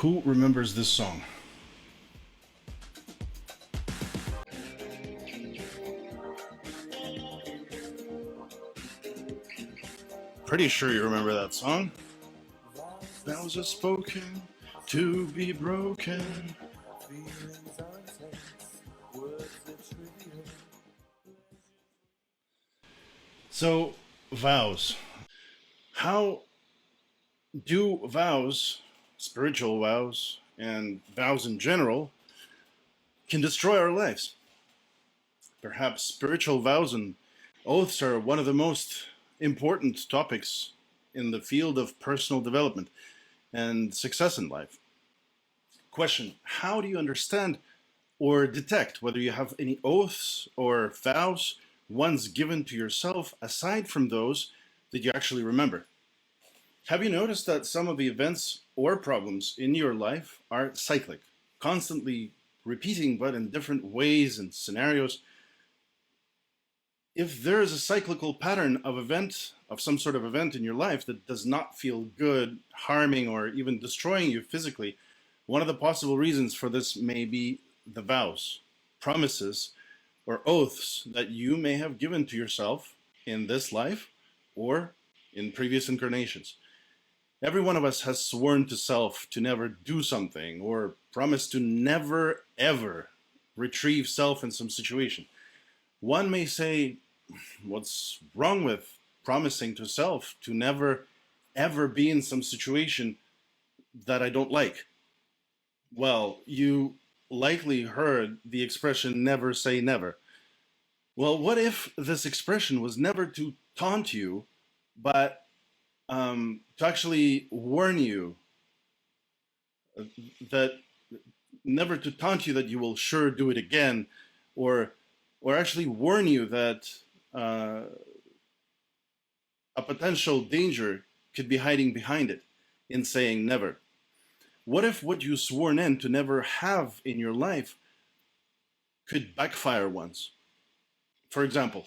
Who remembers this song? Pretty sure you remember that song. Vows are spoken to be broken. So, vows. How do vows, spiritual vows, and vows in general, can destroy our lives? Perhaps spiritual vows and oaths are one of the most important topics in the field of personal development and success in life. Question: how do you understand or detect whether you have any oaths or vows, ones given to yourself, aside from those that you actually remember? Have you noticed that some of the events or problems in your life are cyclic, constantly repeating, but in different ways and scenarios? If there is a cyclical pattern of some sort of event in your life that does not feel good, harming, or even destroying you physically, one of the possible reasons for this may be the vows, promises, or oaths that you may have given to yourself in this life or in previous incarnations. Every one of us has sworn to self to never do something, or promised to never ever retrieve self in some situation. One may say, what's wrong with promising to self to never ever be in some situation that I don't like? Well, you likely heard the expression never say never. Well, what if this expression was never to taunt you, but to actually warn you, that never to taunt you that you will sure do it again, or actually warn you that a potential danger could be hiding behind it in saying never? What if what you sworn in to never have in your life could backfire once? For example,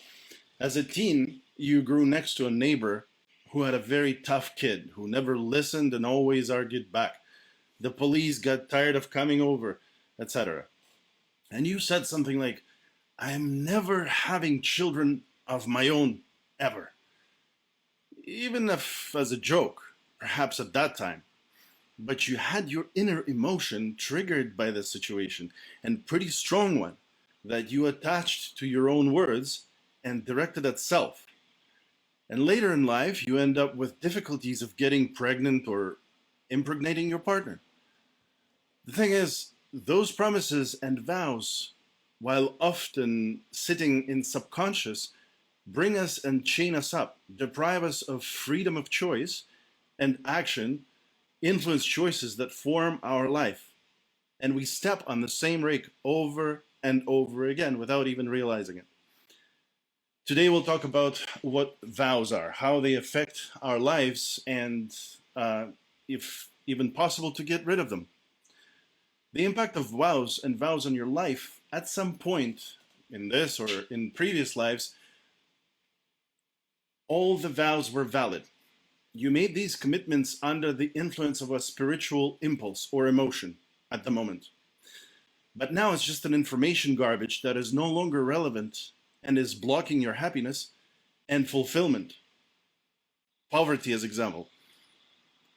as a teen, you grew next to a neighbor who had a very tough kid who never listened and always argued back. The police got tired of coming over, etc. And you said something like, I'm never having children of my own, ever. Even if as a joke, perhaps at that time. But you had your inner emotion triggered by this situation, and pretty strong one, that you attached to your own words and directed at self. And later in life, you end up with difficulties of getting pregnant or impregnating your partner. The thing is, those promises and vows, while often sitting in subconscious, bring us and chain us up, deprive us of freedom of choice and action, influence choices that form our life. And we step on the same rake over and over again without even realizing it. Today we'll talk about what vows are, how they affect our lives, and if even possible to get rid of them. The impact of vows and vows on your life at some point in this or in previous lives, all the vows were valid. You made these commitments under the influence of a spiritual impulse or emotion at the moment. But now it's just an information garbage that is no longer relevant and is blocking your happiness and fulfillment. Poverty, as example.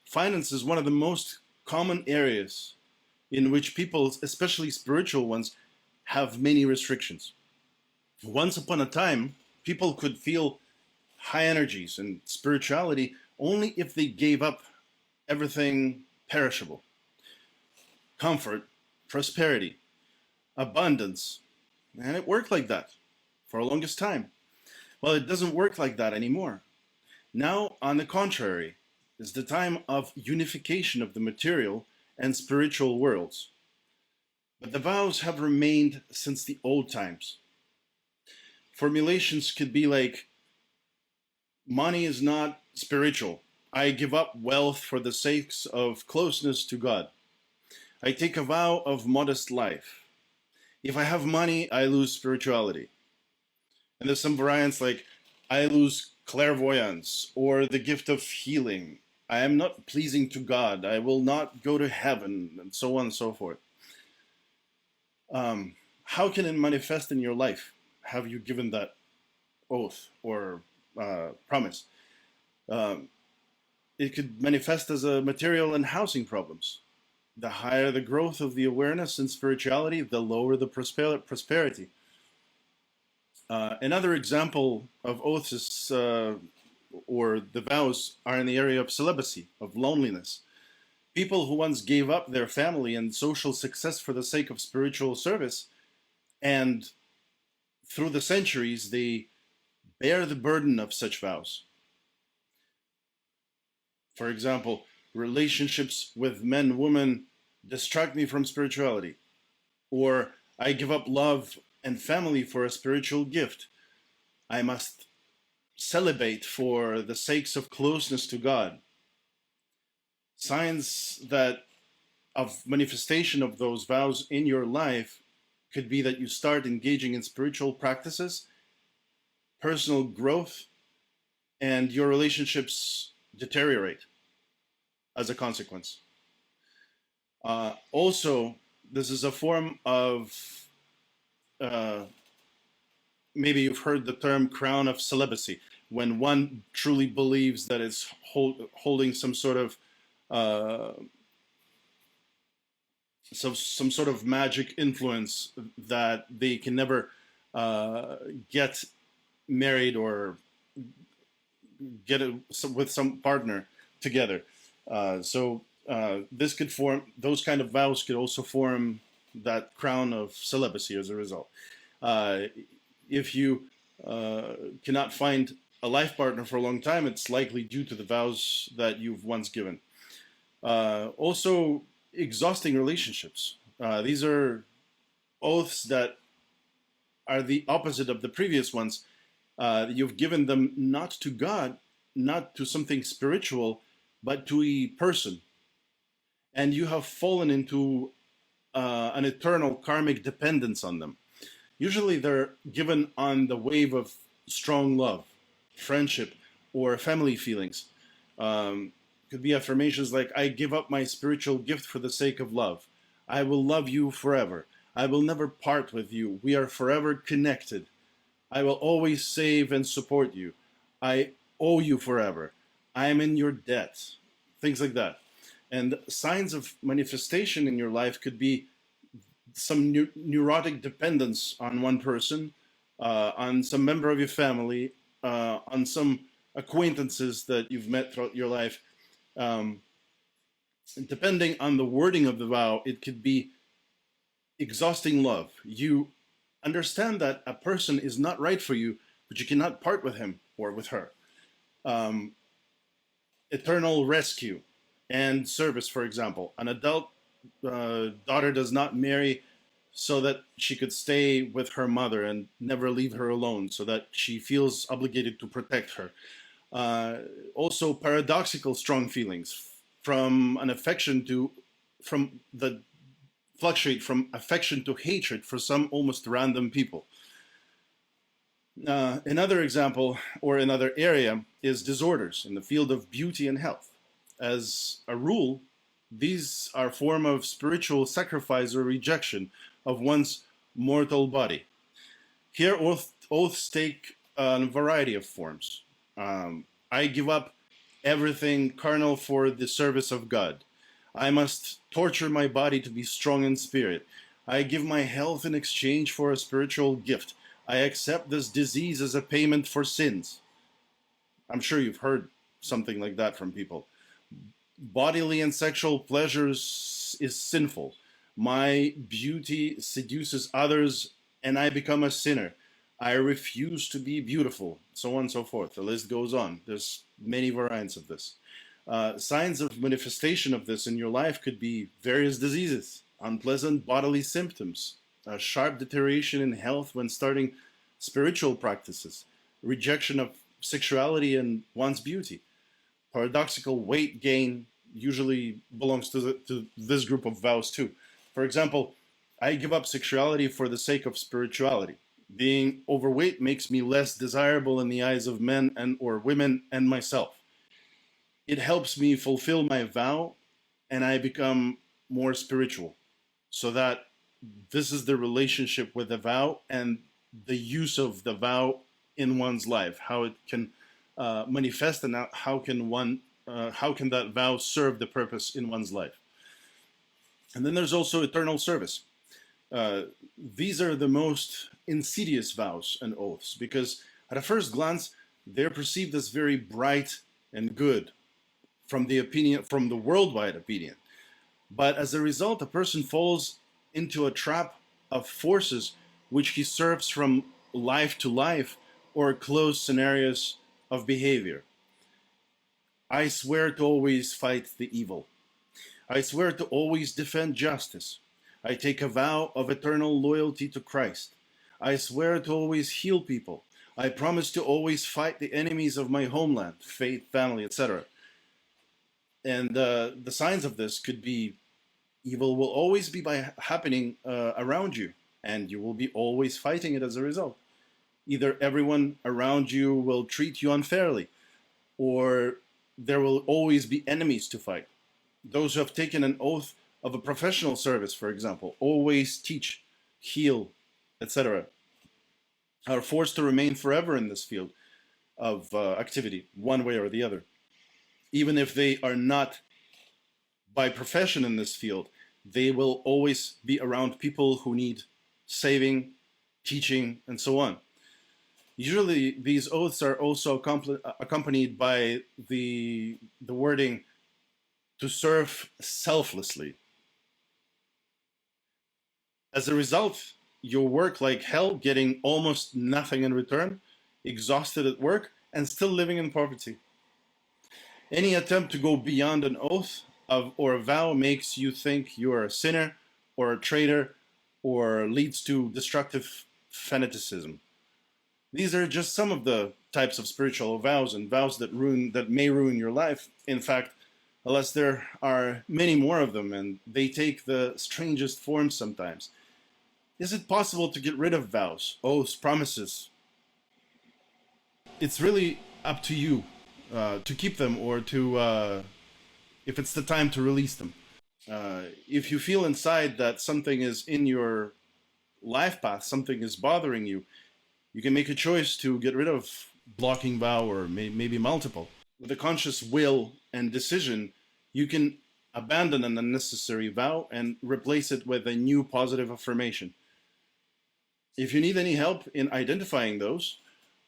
Finance is one of the most common areas in which people, especially spiritual ones, have many restrictions. Once upon a time, people could feel high energies and spirituality only if they gave up everything perishable. Comfort, prosperity, abundance. And it worked like that for the longest time. Well, it doesn't work like that anymore. Now, on the contrary, is the time of unification of the material and spiritual worlds. But the vows have remained since the old times. Formulations could be like, money is not spiritual. I give up wealth for the sake of closeness to God. I take a vow of modest life. If I have money, I lose spirituality. And there's some variants like, I lose clairvoyance or the gift of healing. I am not pleasing to God. I will not go to heaven, and so on and so forth. How can it manifest in your life? Have you given that oath or promise? Um, it could manifest as a material and housing problems. The higher the growth of the awareness and spirituality, the lower the prosperity. Another example of oaths is, or the vows are in the area of celibacy, of loneliness. People who once gave up their family and social success for the sake of spiritual service, and through the centuries, they bear the burden of such vows. For example, relationships with men, women distract me from spirituality, or I give up love and family for a spiritual gift. I must celibate for the sakes of closeness to God. Signs that of manifestation of those vows in your life could be that you start engaging in spiritual practices, personal growth, and your relationships deteriorate as a consequence. Also, this is a form of, uh, maybe you've heard the term crown of celibacy, when one truly believes that it's holding some sort of uh, some sort of magic influence that they can never get married or get with some partner together. This could form, those kind of vows could also form that crown of celibacy as a result. Uh, if you cannot find a life partner for a long time, it's likely due to the vows that you've once given. Also, exhausting relationships. These are oaths that are the opposite of the previous ones. You've given them not to God, not to something spiritual, but to a person. And you have fallen into an eternal karmic dependence on them. Usually they're given on the wave of strong love, friendship, or family feelings. Could be affirmations like, I give up my spiritual gift for the sake of love. I will love you forever. I will never part with you. We are forever connected. I will always save and support you. I owe you forever. I am in your debt. Things like that. And signs of manifestation in your life could be some neurotic dependence on one person, on some member of your family, on some acquaintances that you've met throughout your life. Um, Depending on the wording of the vow, it could be exhausting love. You understand that a person is not right for you, but you cannot part with him or with her. Um, Eternal rescue and service, for example. An adult daughter does not marry so that she could stay with her mother and never leave her alone, so that she feels obligated to protect her. Uh, Also, paradoxical strong feelings from an affection to, from the fluctuate from affection to hatred for some almost random people. Another example or another area is disorders in the field of beauty and health. As a rule, these are a form of spiritual sacrifice or rejection of one's mortal body. Here, oaths take a variety of forms. I give up everything carnal for the service of God. I must torture my body to be strong in spirit. I give my health in exchange for a spiritual gift. I accept this disease as a payment for sins. I'm sure you've heard something like that from people. Bodily and sexual pleasures is sinful. My beauty seduces others and I become a sinner. I refuse to be beautiful, so on and so forth. The list goes on. There's many variants of this. Signs of manifestation of this in your life could be various diseases, unpleasant bodily symptoms, a sharp deterioration in health when starting spiritual practices, rejection of sexuality and one's beauty. Paradoxical weight gain usually belongs to this group of vows too. For example, I give up sexuality for the sake of spirituality. Being overweight makes me less desirable in the eyes of men and or women and myself. it helps me fulfill my vow and I become more spiritual. So that this is the relationship with the vow and the use of the vow in one's life, how it can manifest, and how can that vow serve the purpose in one's life. And then there's also eternal service. Uh, these are the most insidious vows and oaths because at a first glance they're perceived as very bright and good from the worldwide opinion. But as a result, a person falls into a trap of forces which he serves from life to life or closed scenarios of behavior. I swear to always fight the evil. I swear to always defend justice. I take a vow of eternal loyalty to Christ. I swear to always heal people. I promise to always fight the enemies of my homeland, faith, family, etc. And the signs of this could be evil will always be happening around you, and you will be always fighting it as a result. Either everyone around you will treat you unfairly, or there will always be enemies to fight. Those who have taken an oath of a professional service, for example, always teach, heal, etc., are forced to remain forever in this field of activity, one way or the other. Even if they are not by profession in this field, they will always be around people who need saving, teaching, and so on. Usually, these oaths are also accompanied by the wording to serve selflessly. As a result, you'll work like hell, getting almost nothing in return, exhausted at work, and still living in poverty. Any attempt to go beyond an oath or a vow makes you think you are a sinner or a traitor or leads to destructive fanaticism. These are just some of the types of spiritual vows and vows that may ruin your life. In fact, unless there are many more of them, and they take the strangest forms sometimes. Is it possible to get rid of vows, oaths, promises? It's really up to you to keep them or if it's the time to release them. If you feel inside that something is in your life path, something is bothering you, you can make a choice to get rid of blocking vow or maybe multiple. With a conscious will and decision, you can abandon an unnecessary vow and replace it with a new positive affirmation. If you need any help in identifying those,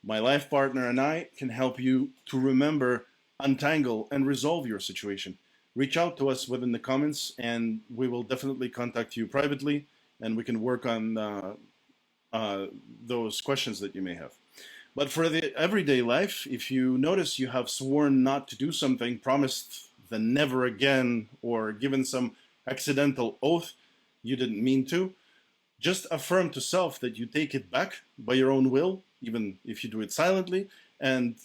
my life partner and I can help you to remember, untangle, and resolve your situation. Reach out to us within the comments, and we will definitely contact you privately, and we can work on those questions that you may have. But for the everyday life, if you notice you have sworn not to do something, promised the never again, or given some accidental oath you didn't mean to, just affirm to self that you take it back by your own will, even if you do it silently. And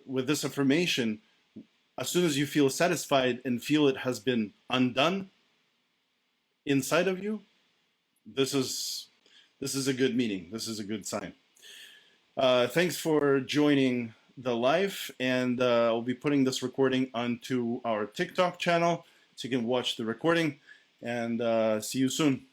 with this affirmation, as soon as you feel satisfied and feel it has been undone inside of you, this is a good meaning. This is a good sign. Thanks for joining the live, and I'll be putting this recording onto our TikTok channel so you can watch the recording, and see you soon.